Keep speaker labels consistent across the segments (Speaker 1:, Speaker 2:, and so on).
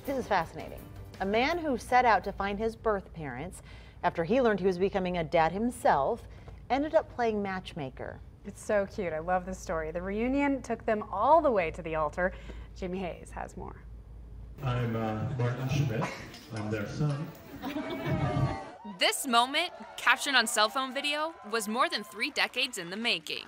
Speaker 1: This is fascinating. A man who set out to find his birth parents after he learned he was becoming a dad himself ended up playing matchmaker.
Speaker 2: It's so cute. I love this story. The reunion took them all the way to the altar. Jamie Hayes has more.
Speaker 3: I'm Martin Schmidt. I'm their son.
Speaker 4: This moment, captured on cell phone video, was more than 3 decades in the making.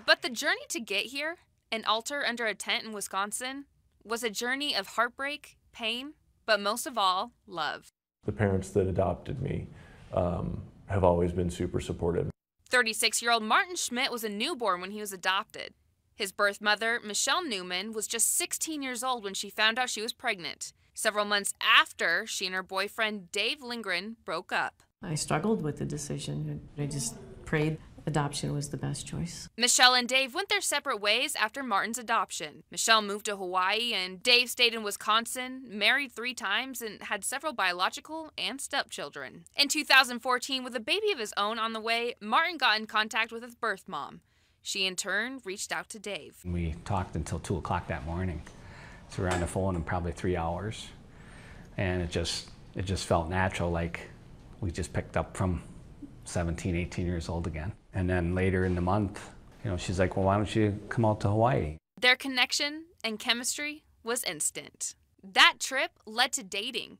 Speaker 4: But the journey to get here, an altar under a tent in Wisconsin, was a journey of heartbreak, pain, but most of all, love.
Speaker 5: The parents that adopted me have always been super supportive.
Speaker 4: 36-year-old Martin Schmidt was a newborn when he was adopted. His birth mother, Michelle Newman, was just 16 years old when she found out she was pregnant, several months after she and her boyfriend, Dave Lindgren, broke up.
Speaker 6: I struggled with the decision. I just prayed adoption was the best choice.
Speaker 4: Michelle and Dave went their separate ways after Martin's adoption. Michelle moved to Hawaii and Dave stayed in Wisconsin, married 3 times, and had several biological and stepchildren. In 2014, with a baby of his own on the way, Martin got in contact with his birth mom. She, in turn, reached out to Dave.
Speaker 7: We talked until 2 o'clock that morning. So we were on the phone in probably 3 hours. And it just felt natural, like we just picked up from 17, 18 years old again. And then later in the month, she's like, well, why don't you come out to Hawaii?
Speaker 4: Their connection and chemistry was instant. That trip led to dating.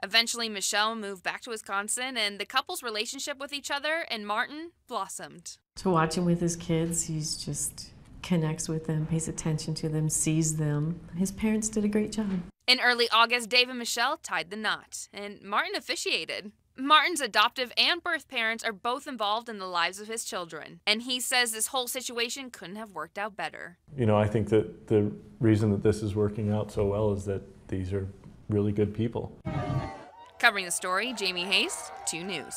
Speaker 4: Eventually, Michelle moved back to Wisconsin, and the couple's relationship with each other and Martin blossomed.
Speaker 6: To watch him with his kids, he's just connects with them, pays attention to them, sees them. His parents did a great job.
Speaker 4: In early August, Dave and Michelle tied the knot, and Martin officiated. Martin's adoptive and birth parents are both involved in the lives of his children, and he says this whole situation couldn't have worked out better.
Speaker 5: I think that the reason that this is working out so well is that these are really good people.
Speaker 4: Covering the story, Jamie Hayes, 2 News.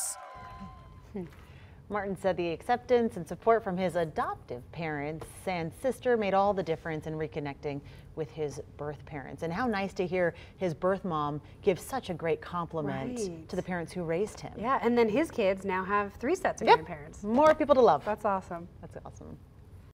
Speaker 1: Martin said the acceptance and support from his adoptive parents and sister made all the difference in reconnecting with his birth parents. And how nice to hear his birth mom give such a great compliment to the parents who raised him.
Speaker 2: Yeah, and then his kids now have 3 sets of grandparents.
Speaker 1: More people to love.
Speaker 2: That's awesome.
Speaker 1: That's awesome.